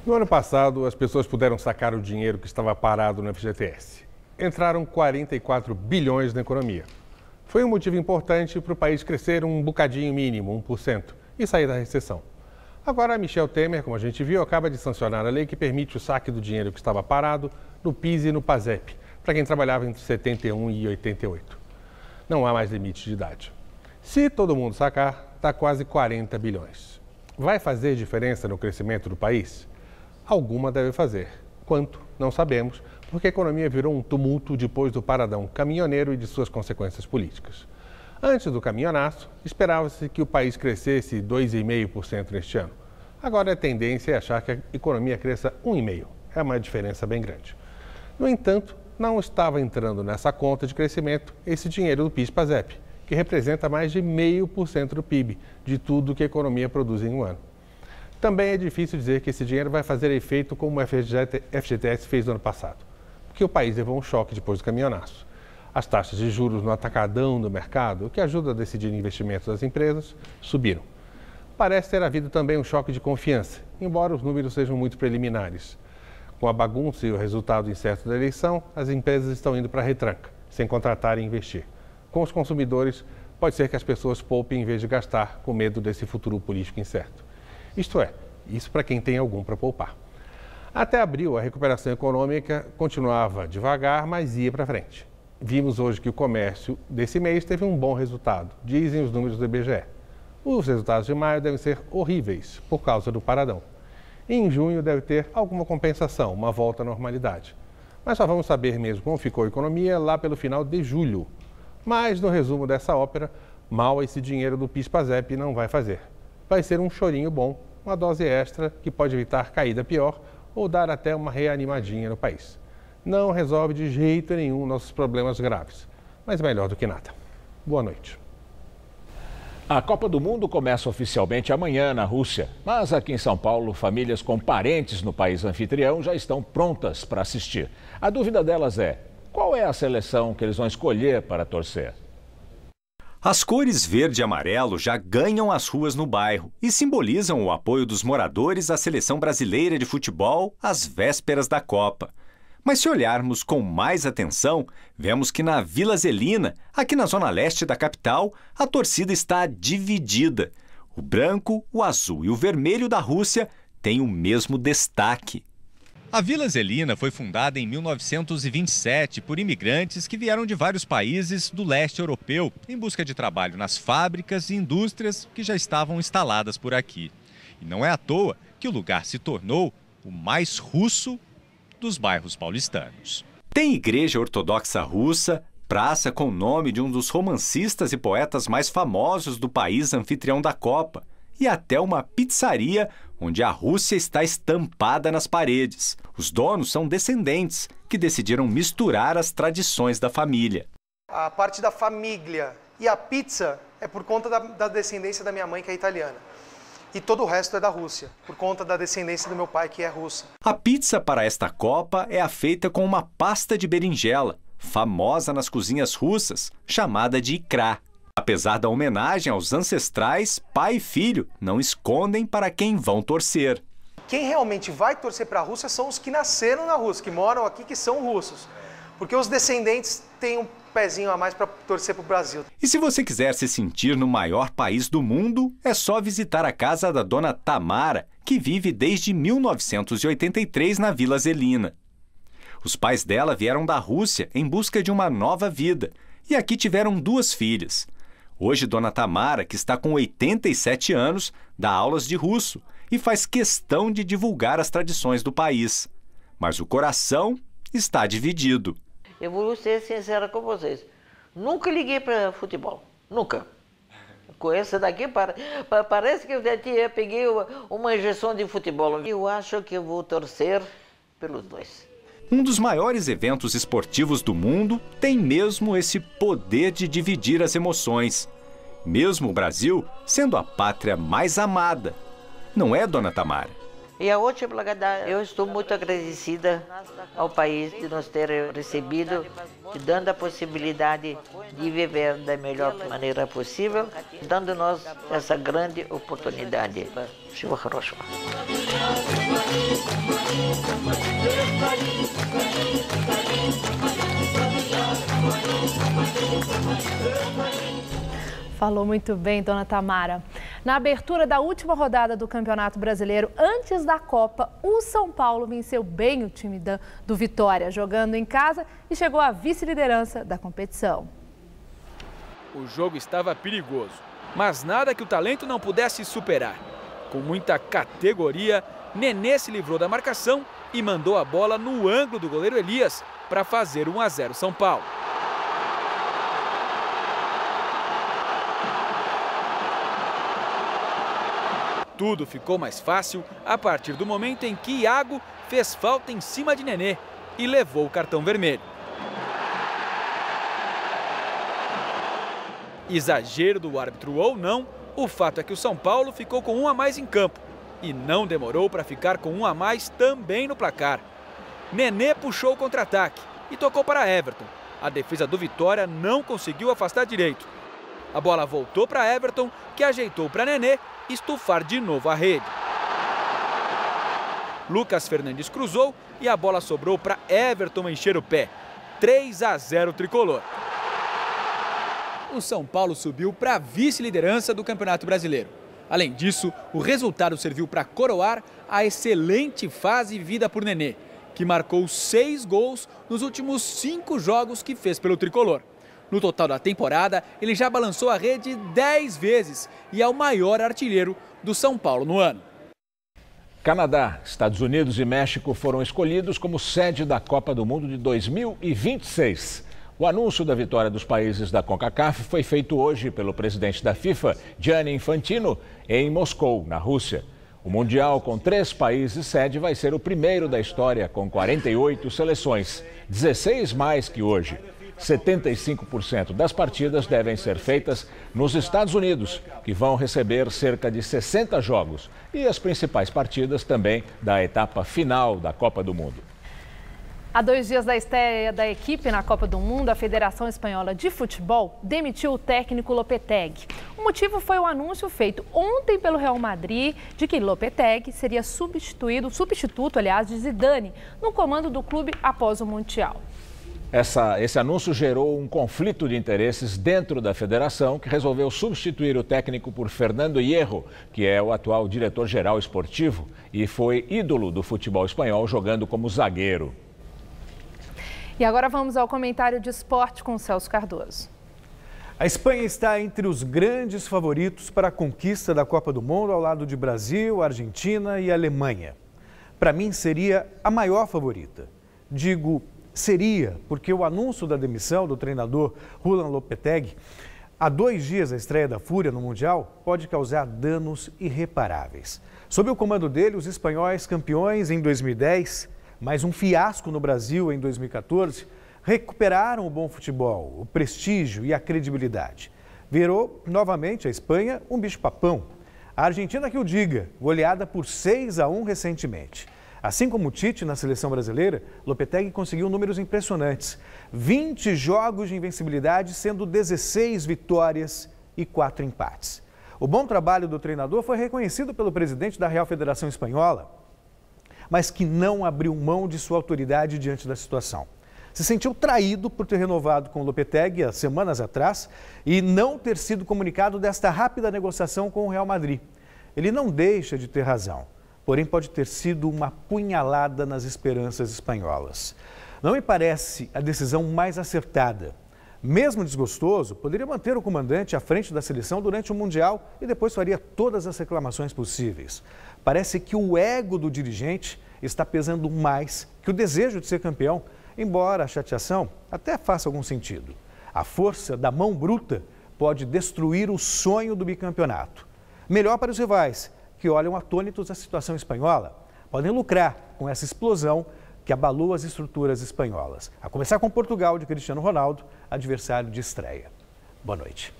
No ano passado, as pessoas puderam sacar o dinheiro que estava parado no FGTS. Entraram 44 bilhões na economia. Foi um motivo importante para o país crescer um bocadinho mínimo, 1%, e sair da recessão. Agora, Michel Temer, como a gente viu, acaba de sancionar a lei que permite o saque do dinheiro que estava parado no PIS e no PASEP, para quem trabalhava entre 71 e 88. Não há mais limite de idade. Se todo mundo sacar, está quase 40 bilhões. Vai fazer diferença no crescimento do país? Alguma deve fazer. Quanto? Não sabemos, porque a economia virou um tumulto depois do paradão caminhoneiro e de suas consequências políticas. Antes do caminhonaço, esperava-se que o país crescesse 2,5% neste ano. Agora a tendência é achar que a economia cresça 1,5%. É uma diferença bem grande. No entanto, não estava entrando nessa conta de crescimento esse dinheiro do PIS/PASEP, que representa mais de 0,5% do PIB, de tudo que a economia produz em um ano. Também é difícil dizer que esse dinheiro vai fazer efeito como o FGTS fez no ano passado, porque o país levou um choque depois do caminhonaço. As taxas de juros no atacadão do mercado, o que ajuda a decidir investimentos das empresas, subiram. Parece ter havido também um choque de confiança, embora os números sejam muito preliminares. Com a bagunça e o resultado incerto da eleição, as empresas estão indo para a retranca, sem contratar e investir. Com os consumidores, pode ser que as pessoas poupem em vez de gastar, com medo desse futuro político incerto. Isto é, isso para quem tem algum para poupar. Até abril, a recuperação econômica continuava devagar, mas ia para frente. Vimos hoje que o comércio desse mês teve um bom resultado, dizem os números do IBGE. Os resultados de maio devem ser horríveis, por causa do paradão. Em junho deve ter alguma compensação, uma volta à normalidade. Mas só vamos saber mesmo como ficou a economia lá pelo final de julho. Mas, no resumo dessa ópera, mal esse dinheiro do PIS/PASEP não vai fazer. Vai ser um chorinho bom, uma dose extra que pode evitar caída pior ou dar até uma reanimadinha no país. Não resolve de jeito nenhum nossos problemas graves, mas melhor do que nada. Boa noite. A Copa do Mundo começa oficialmente amanhã na Rússia, mas aqui em São Paulo, famílias com parentes no país anfitrião já estão prontas para assistir. A dúvida delas é: qual é a seleção que eles vão escolher para torcer? As cores verde e amarelo já ganham as ruas no bairro e simbolizam o apoio dos moradores à seleção brasileira de futebol às vésperas da Copa. Mas se olharmos com mais atenção, vemos que na Vila Zelina, aqui na zona leste da capital, a torcida está dividida. O branco, o azul e o vermelho da Rússia têm o mesmo destaque. A Vila Zelina foi fundada em 1927 por imigrantes que vieram de vários países do leste europeu em busca de trabalho nas fábricas e indústrias que já estavam instaladas por aqui. E não é à toa que o lugar se tornou o mais russo dos bairros paulistanos. Tem igreja ortodoxa russa, praça com o nome de um dos romancistas e poetas mais famosos do país anfitrião da Copa e até uma pizzaria onde a Rússia está estampada nas paredes. Os donos são descendentes que decidiram misturar as tradições da família. A parte da família e a pizza é por conta da descendência da minha mãe, que é italiana. E todo o resto é da Rússia, por conta da descendência do meu pai, que é russa. A pizza para esta Copa é feita com uma pasta de berinjela, famosa nas cozinhas russas, chamada de ikra. Apesar da homenagem aos ancestrais, pai e filho não escondem para quem vão torcer. Quem realmente vai torcer para a Rússia são os que nasceram na Rússia, que moram aqui, que são russos. Porque os descendentes têm um pezinho a mais para torcer para o Brasil. E se você quiser se sentir no maior país do mundo, é só visitar a casa da dona Tamara, que vive desde 1983 na Vila Zelina. Os pais dela vieram da Rússia em busca de uma nova vida e aqui tiveram 2 filhas. Hoje, dona Tamara, que está com 87 anos, dá aulas de russo e faz questão de divulgar as tradições do país. Mas o coração está dividido. Eu vou ser sincera com vocês. Nunca liguei para futebol. Nunca. Com essa daqui, parece que eu peguei uma injeção de futebol. Eu acho que eu vou torcer pelos dois. Um dos maiores eventos esportivos do mundo tem mesmo esse poder de dividir as emoções. Mesmo o Brasil sendo a pátria mais amada. Não é, dona Tamara? E a última, eu estou muito agradecida ao país de nos ter recebido, dando a possibilidade de viver da melhor maneira possível, dando-nos essa grande oportunidade. Всего хорошего. Falou muito bem, dona Tamara. Na abertura da última rodada do Campeonato Brasileiro, antes da Copa, o São Paulo venceu bem o time do Vitória, jogando em casa e chegou à vice-liderança da competição. O jogo estava perigoso, mas nada que o talento não pudesse superar. Com muita categoria, Nenê se livrou da marcação e mandou a bola no ângulo do goleiro Elias para fazer 1-0 São Paulo. Tudo ficou mais fácil a partir do momento em que Iago fez falta em cima de Nenê e levou o cartão vermelho. Exagero do árbitro ou não, o fato é que o São Paulo ficou com 1 a mais em campo e não demorou para ficar com 1 a mais também no placar. Nenê puxou o contra-ataque e tocou para Everton. A defesa do Vitória não conseguiu afastar direito. A bola voltou para Everton, que ajeitou para Nenê estufar de novo a rede. Lucas Fernandes cruzou e a bola sobrou para Everton encher o pé. 3-0 tricolor. O São Paulo subiu para a vice-liderança do Campeonato Brasileiro. Além disso, o resultado serviu para coroar a excelente fase vivida por Nenê, que marcou 6 gols nos últimos 5 jogos que fez pelo tricolor. No total da temporada, ele já balançou a rede 10 vezes e é o maior artilheiro do São Paulo no ano. Canadá, Estados Unidos e México foram escolhidos como sede da Copa do Mundo de 2026. O anúncio da vitória dos países da CONCACAF foi feito hoje pelo presidente da FIFA, Gianni Infantino, em Moscou, na Rússia. O Mundial com 3 países sede vai ser o primeiro da história, com 48 seleções, 16 mais que hoje. 75% das partidas devem ser feitas nos Estados Unidos, que vão receber cerca de 60 jogos, e as principais partidas também da etapa final da Copa do Mundo. Há 2 dias da estreia da equipe na Copa do Mundo, a Federação Espanhola de Futebol demitiu o técnico Lopetegui. O motivo foi o anúncio feito ontem pelo Real Madrid de que Lopetegui seria substituto, de Zidane, no comando do clube após o Mundial. Esse anúncio gerou um conflito de interesses dentro da federação, que resolveu substituir o técnico por Fernando Hierro, que é o atual diretor-geral esportivo e foi ídolo do futebol espanhol jogando como zagueiro. E agora vamos ao comentário de esporte com Celso Cardoso. A Espanha está entre os grandes favoritos para a conquista da Copa do Mundo ao lado de Brasil, Argentina e Alemanha. Para mim, seria a maior favorita. Digo seria, porque o anúncio da demissão do treinador Julen Lopetegui, há 2 dias da estreia da Fúria no Mundial, pode causar danos irreparáveis. Sob o comando dele, os espanhóis campeões em 2010, mais um fiasco no Brasil em 2014, recuperaram o bom futebol, o prestígio e a credibilidade. Virou novamente a Espanha um bicho-papão. A Argentina que o diga, goleada por 6-1 recentemente. Assim como o Tite na seleção brasileira, Lopetegui conseguiu números impressionantes. 20 jogos de invencibilidade, sendo 16 vitórias e 4 empates. O bom trabalho do treinador foi reconhecido pelo presidente da Real Federação Espanhola, mas que não abriu mão de sua autoridade diante da situação. Se sentiu traído por ter renovado com o Lopetegui há semanas atrás e não ter sido comunicado desta rápida negociação com o Real Madrid. Ele não deixa de ter razão. Porém, pode ter sido uma punhalada nas esperanças espanholas. Não me parece a decisão mais acertada. Mesmo desgostoso, poderia manter o comandante à frente da seleção durante o Mundial e depois faria todas as reclamações possíveis. Parece que o ego do dirigente está pesando mais que o desejo de ser campeão, embora a chateação até faça algum sentido. A força da mão bruta pode destruir o sonho do bicampeonato. Melhor para os rivais, que olham atônitos a situação espanhola, podem lucrar com essa explosão que abalou as estruturas espanholas. A começar com Portugal de Cristiano Ronaldo, adversário de estreia. Boa noite.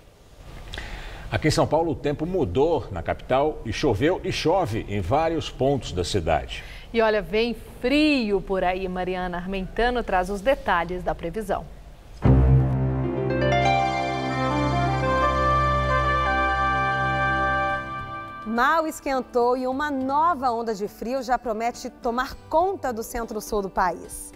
Aqui em São Paulo, o tempo mudou na capital e choveu e chove em vários pontos da cidade. E olha, vem frio por aí. Mariana Armentano traz os detalhes da previsão. Mal esquentou e uma nova onda de frio já promete tomar conta do centro-sul do país.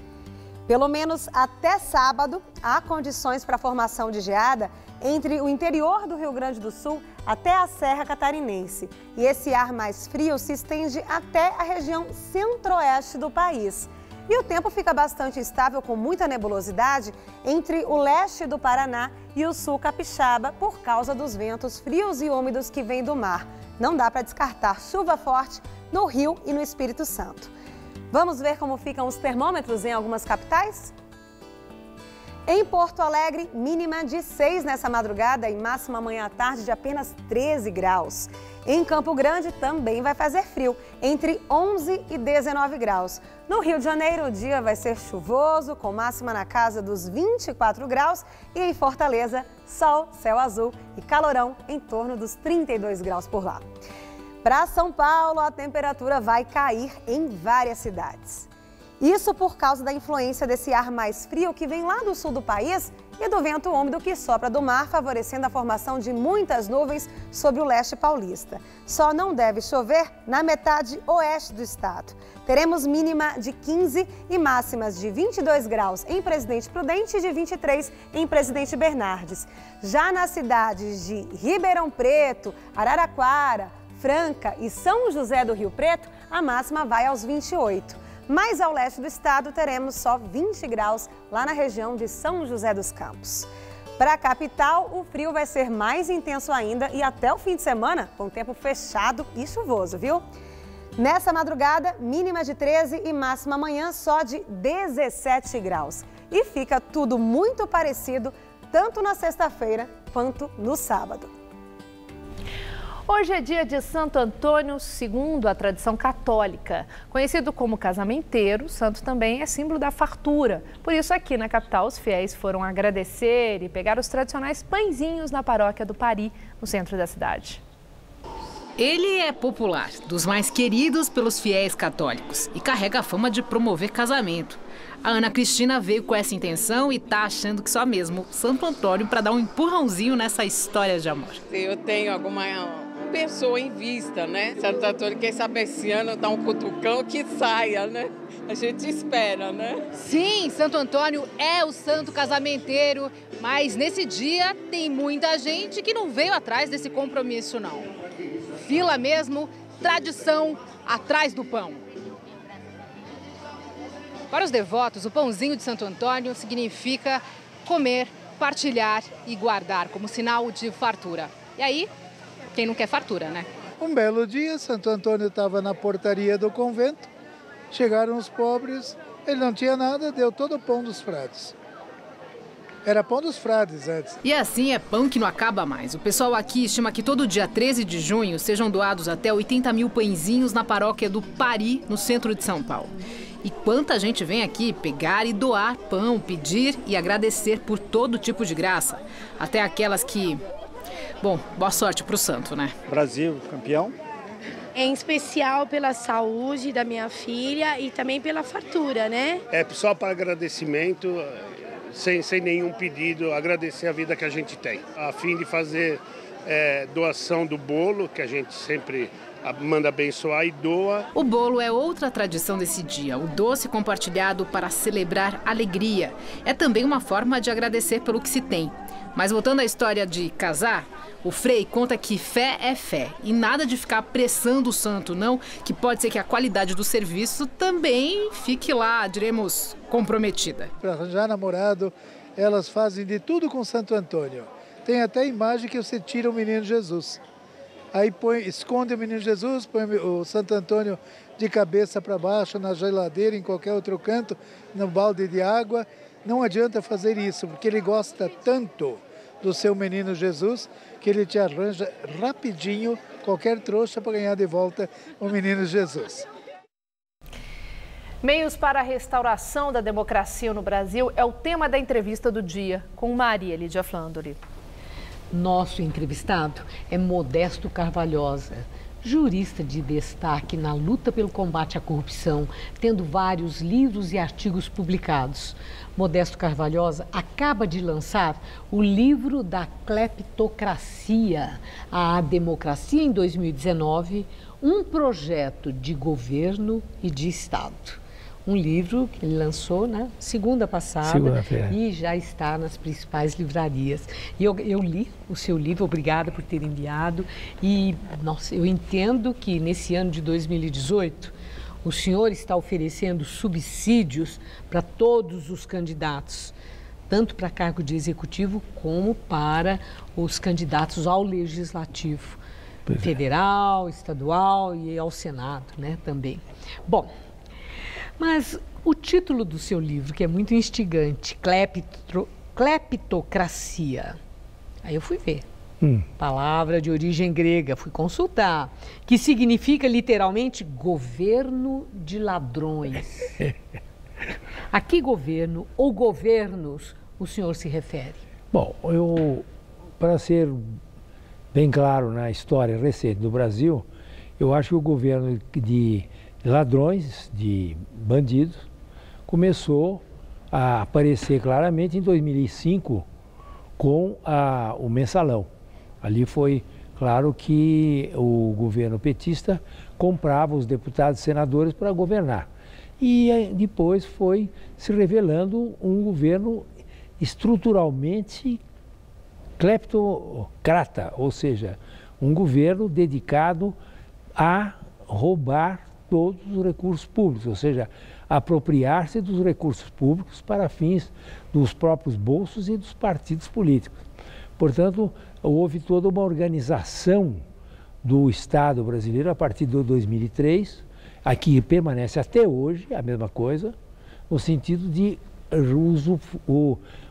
Pelo menos até sábado, há condições para a formação de geada entre o interior do Rio Grande do Sul até a Serra Catarinense. E esse ar mais frio se estende até a região centro-oeste do país. E o tempo fica bastante instável, com muita nebulosidade entre o leste do Paraná e o sul capixaba, por causa dos ventos frios e úmidos que vêm do mar. Não dá para descartar chuva forte no Rio e no Espírito Santo. Vamos ver como ficam os termômetros em algumas capitais? Em Porto Alegre, mínima de 6 nessa madrugada e máxima amanhã à tarde de apenas 13 graus. Em Campo Grande também vai fazer frio, entre 11 e 19 graus. No Rio de Janeiro, o dia vai ser chuvoso, com máxima na casa dos 24 graus. E em Fortaleza, sol, céu azul e calorão em torno dos 32 graus por lá. Para São Paulo, a temperatura vai cair em várias cidades. Isso por causa da influência desse ar mais frio que vem lá do sul do país e do vento úmido que sopra do mar, favorecendo a formação de muitas nuvens sobre o leste paulista. Só não deve chover na metade oeste do estado. Teremos mínima de 15 e máximas de 22 graus em Presidente Prudente e de 23 em Presidente Bernardes. Já nas cidades de Ribeirão Preto, Araraquara, Franca e São José do Rio Preto, a máxima vai aos 28. Mais ao leste do estado, teremos só 20 graus lá na região de São José dos Campos. Para a capital, o frio vai ser mais intenso ainda e até o fim de semana, com tempo fechado e chuvoso, viu? Nessa madrugada, mínima de 13 e máxima amanhã só de 17 graus. E fica tudo muito parecido, tanto na sexta-feira quanto no sábado. Hoje é dia de Santo Antônio, segundo a tradição católica. Conhecido como casamenteiro, o santo também é símbolo da fartura. Por isso, aqui na capital, os fiéis foram agradecer e pegar os tradicionais pãezinhos na paróquia do Pari, no centro da cidade. Ele é popular, dos mais queridos pelos fiéis católicos e carrega a fama de promover casamento. A Ana Cristina veio com essa intenção e tá achando que só mesmo Santo Antônio para dar um empurrãozinho nessa história de amor. Se eu tenho alguma pessoa em vista, né? Santo Antônio, quem sabe esse ano dá um cutucão que saia, né? A gente espera, né? Sim, Santo Antônio é o santo casamenteiro, mas nesse dia tem muita gente que não veio atrás desse compromisso, não. Fila mesmo, tradição atrás do pão. Para os devotos, o pãozinho de Santo Antônio significa comer, partilhar e guardar como sinal de fartura. E aí, quem não quer fartura, né? Um belo dia, Santo Antônio estava na portaria do convento, chegaram os pobres, ele não tinha nada, deu todo o pão dos frades. Era pão dos frades antes. E assim é pão que não acaba mais. O pessoal aqui estima que todo dia 13 de junho sejam doados até 80 mil pãezinhos na paróquia do Pari, no centro de São Paulo. E quanta gente vem aqui pegar e doar pão, pedir e agradecer por todo tipo de graça. Até aquelas que... Bom, boa sorte pro santo, né? Brasil, campeão. Em especial pela saúde da minha filha e também pela fartura, né? É só para agradecimento, sem nenhum pedido, agradecer a vida que a gente tem. A fim de fazer doação do bolo, que a gente sempre manda abençoar e doa. O bolo é outra tradição desse dia, o doce compartilhado para celebrar alegria. É também uma forma de agradecer pelo que se tem. Mas voltando à história de casar, o Frei conta que fé é fé e nada de ficar apressando o santo, não, que pode ser que a qualidade do serviço também fique lá, diremos, comprometida. Para arranjar namorado, elas fazem de tudo com Santo Antônio. Tem até a imagem que você tira o menino Jesus. Aí esconde o menino Jesus, põe o Santo Antônio de cabeça para baixo, na geladeira, em qualquer outro canto, no balde de água. Não adianta fazer isso, porque ele gosta tanto do seu menino Jesus, que ele te arranja rapidinho qualquer trouxa para ganhar de volta o menino Jesus. Meios para a restauração da democracia no Brasil é o tema da entrevista do dia com Maria Lídia Flandori. Nosso entrevistado é Modesto Carvalhosa, jurista de destaque na luta pelo combate à corrupção, tendo vários livros e artigos publicados. Modesto Carvalhosa acaba de lançar o livro da cleptocracia, a democracia em 2019, um projeto de governo e de Estado. Um livro que ele lançou na segunda passada e já está nas principais livrarias. E eu li o seu livro, obrigada por ter enviado. E, nossa, eu entendo que nesse ano de 2018, o senhor está oferecendo subsídios para todos os candidatos, tanto para cargo de executivo como para os candidatos ao legislativo, federal, estadual e ao Senado, né, também. Bom, mas o título do seu livro, que é muito instigante, Cleptocracia, aí eu fui ver. Palavra de origem grega, fui consultar, que significa literalmente governo de ladrões. A que governo ou governos o senhor se refere? Bom, para ser bem claro na história recente do Brasil, eu acho que o governo de ladrões, de bandidos, começou a aparecer claramente em 2005 com o mensalão. Ali foi claro que o governo petista comprava os deputados e senadores para governar. E depois foi se revelando um governo estruturalmente cleptocrata, ou seja, um governo dedicado a roubar todos os recursos públicos, ou seja, apropriar-se dos recursos públicos para fins dos próprios bolsos e dos partidos políticos. Portanto, houve toda uma organização do Estado brasileiro a partir de 2003, aqui permanece até hoje a mesma coisa, no sentido de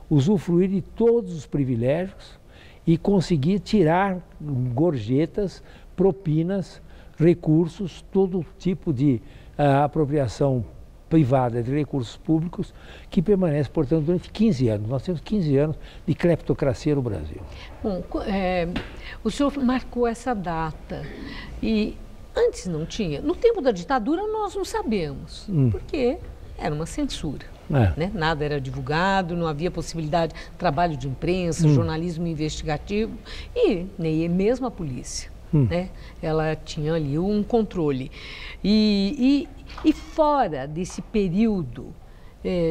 usufruir de todos os privilégios e conseguir tirar gorjetas, propinas, recursos, todo tipo de apropriação privada de recursos públicos que permanece, portanto, durante 15 anos. Nós temos 15 anos de cleptocracia no Brasil. Bom, o senhor marcou essa data e antes não tinha. No tempo da ditadura nós não sabemos, porque era uma censura. Né? Nada era divulgado, não havia possibilidade de trabalho de imprensa, jornalismo investigativo e nem mesmo a polícia. né? Ela tinha ali um controle. E fora desse período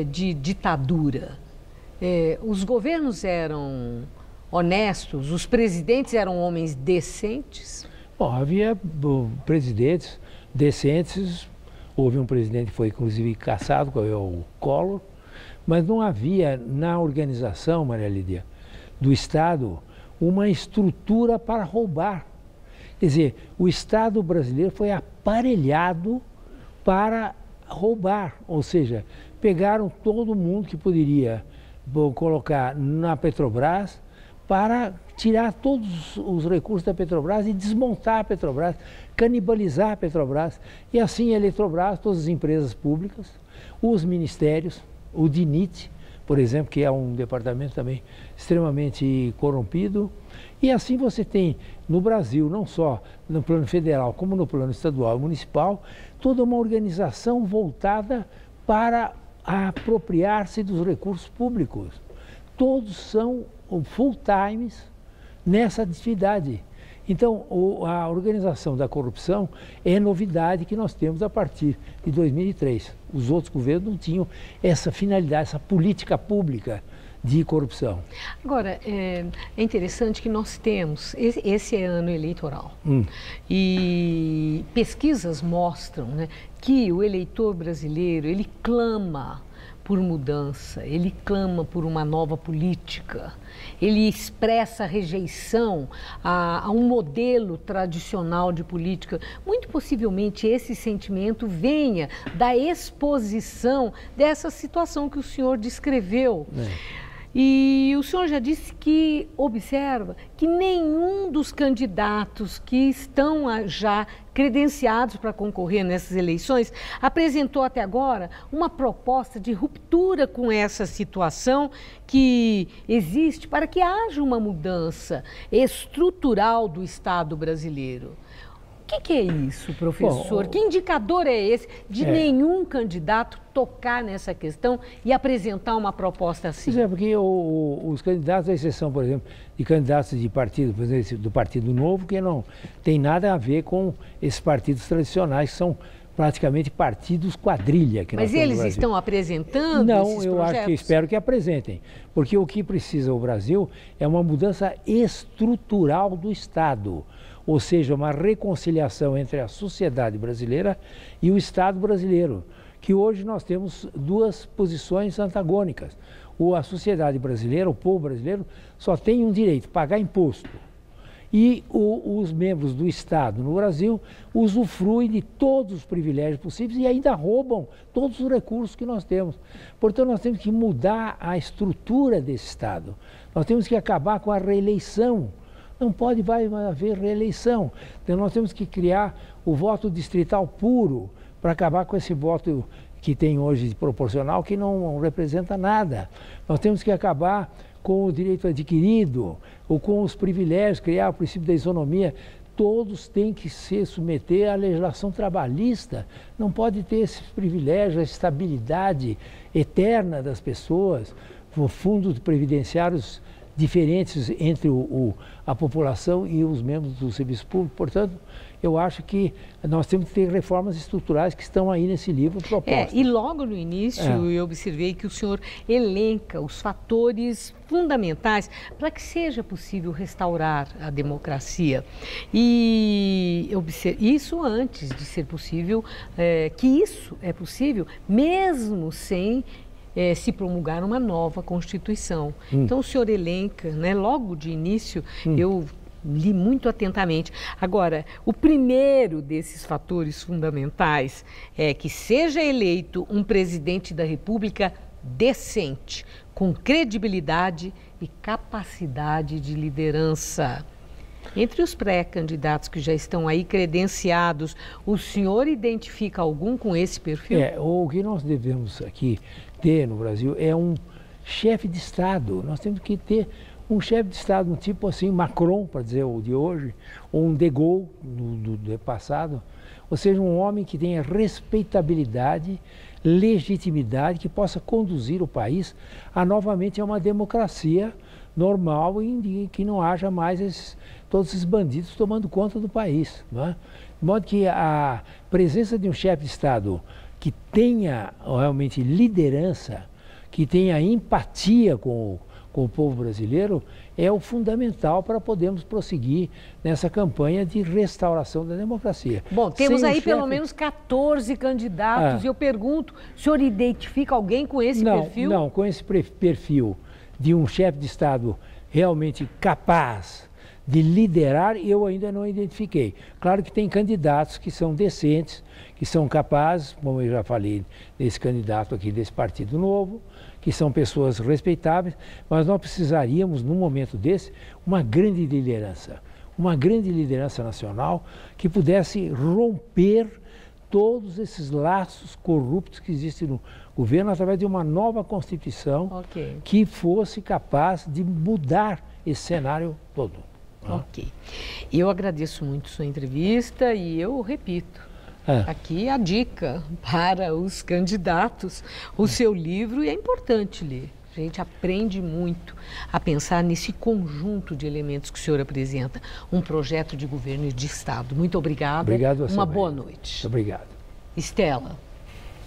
de ditadura, os governos eram honestos, os presidentes eram homens decentes? Bom, havia presidentes decentes, houve um presidente que foi inclusive cassado, que é o Collor, mas não havia na organização, Maria Lídia, do Estado, uma estrutura para roubar. Quer dizer, o Estado brasileiro foi aparelhado para roubar, ou seja, pegaram todo mundo que poderia colocar na Petrobras para tirar todos os recursos da Petrobras e desmontar a Petrobras, canibalizar a Petrobras. E assim a Eletrobras, todas as empresas públicas, os ministérios, o DINIT, por exemplo, que é um departamento também extremamente corrompido. E assim você tem no Brasil, não só no plano federal, como no plano estadual e municipal, toda uma organização voltada para apropriar-se dos recursos públicos. Todos são full-times nessa atividade. Então, a organização da corrupção é novidade que nós temos a partir de 2003. Os outros governos não tinham essa finalidade, essa política pública de corrupção. Agora, é interessante que nós temos, esse é ano eleitoral, e pesquisas mostram, né, que o eleitor brasileiro, ele clama por mudança, ele clama por uma nova política, ele expressa rejeição a um modelo tradicional de política. Muito possivelmente esse sentimento venha da exposição dessa situação que o senhor descreveu. E o senhor já disse que observa que nenhum dos candidatos que estão já credenciados para concorrer nessas eleições apresentou até agora uma proposta de ruptura com essa situação que existe para que haja uma mudança estrutural do Estado brasileiro. O que é isso, professor? Que indicador é esse de nenhum candidato tocar nessa questão e apresentar uma proposta assim? Pois é, porque os candidatos, à exceção, por exemplo, de candidatos de partido, por exemplo, do Partido Novo, que não tem nada a ver com esses partidos tradicionais, que são praticamente partidos quadrilha. Que Mas eles estão apresentando esses projetos? Não, eu espero que apresentem, porque o que precisa o Brasil é uma mudança estrutural do Estado. Ou seja, uma reconciliação entre a sociedade brasileira e o Estado brasileiro, que hoje nós temos duas posições antagônicas. A sociedade brasileira, o povo brasileiro, só tem um direito, pagar imposto. E os membros do Estado no Brasil usufruem de todos os privilégios possíveis e ainda roubam todos os recursos que nós temos. Portanto, nós temos que mudar a estrutura desse Estado. Nós temos que acabar com a reeleição. Não pode haver reeleição. Então, nós temos que criar o voto distrital puro para acabar com esse voto que tem hoje de proporcional, que não representa nada. Nós temos que acabar com o direito adquirido ou com os privilégios, criar o princípio da isonomia. Todos têm que se submeter à legislação trabalhista. Não pode ter esses privilégios, a estabilidade eterna das pessoas, fundos previdenciários diferentes entre a população e os membros do serviço público. Portanto, eu acho que nós temos que ter reformas estruturais que estão aí nesse livro propostas. E logo no início eu observei que o senhor elenca os fatores fundamentais para que seja possível restaurar a democracia. E isso antes de ser possível, que isso é possível mesmo sem se promulgar uma nova Constituição. Então o senhor elenca, né, logo de início, eu li muito atentamente. Agora, o primeiro desses fatores fundamentais é que seja eleito um presidente da República decente, com credibilidade e capacidade de liderança. Entre os pré-candidatos que já estão aí credenciados, o senhor identifica algum com esse perfil? O que nós devemos aqui ter no Brasil é um chefe de Estado. Nós temos que ter um chefe de Estado, um tipo assim, Macron, para dizer o de hoje, ou um De Gaulle do passado. Ou seja, um homem que tenha respeitabilidade, legitimidade que possa conduzir o país a novamente a uma democracia normal em que não haja mais todos esses bandidos tomando conta do país. Não é? De modo que a presença de um chefe de Estado que tenha realmente liderança, que tenha empatia com o povo brasileiro, é o fundamental para podermos prosseguir nessa campanha de restauração da democracia. Bom, temos aí pelo menos 14 candidatos e eu pergunto, o senhor identifica alguém com esse perfil? Não, com esse perfil de um chefe de Estado realmente capaz de liderar, eu ainda não identifiquei. Claro que tem candidatos que são decentes, que são capazes, como eu já falei desse candidato aqui desse Partido Novo, que são pessoas respeitáveis, mas nós precisaríamos, num momento desse, uma grande liderança nacional que pudesse romper todos esses laços corruptos que existem no governo através de uma nova Constituição que fosse capaz de mudar esse cenário todo. Ok. Eu agradeço muito sua entrevista e eu repito, aqui a dica para os candidatos, o seu livro, e é importante ler. A gente aprende muito a pensar nesse conjunto de elementos que o senhor apresenta, um projeto de governo e de Estado. Muito obrigada. Obrigado a você. Uma boa noite. Obrigado. Estela.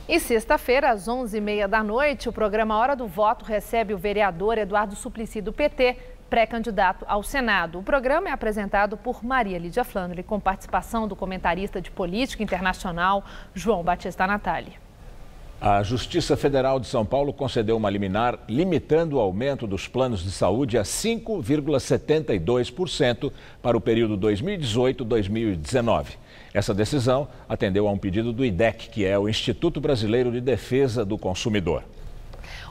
E sexta-feira, às 11h30 da noite, o programa Hora do Voto recebe o vereador Eduardo Suplicy, do PT, pré-candidato ao Senado. O programa é apresentado por Maria Lídia Flandre, com participação do comentarista de política internacional, João Batista Natali. A Justiça Federal de São Paulo concedeu uma liminar limitando o aumento dos planos de saúde a 5,72% para o período 2018-2019. Essa decisão atendeu a um pedido do IDEC, que é o Instituto Brasileiro de Defesa do Consumidor.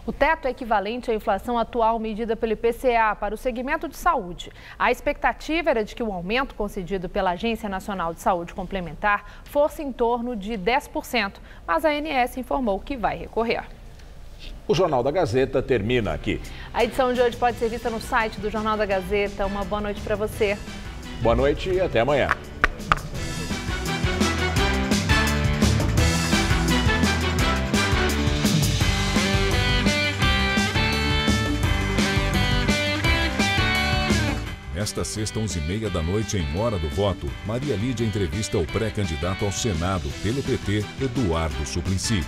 O teto é equivalente à inflação atual medida pelo IPCA para o segmento de saúde. A expectativa era de que o aumento concedido pela Agência Nacional de Saúde Complementar fosse em torno de 10%, mas a ANS informou que vai recorrer. O Jornal da Gazeta termina aqui. A edição de hoje pode ser vista no site do Jornal da Gazeta. Uma boa noite para você. Boa noite e até amanhã. Esta sexta, 11h30 da noite, em Hora do Voto, Maria Lídia entrevista o pré-candidato ao Senado pelo PT, Eduardo Suplicy.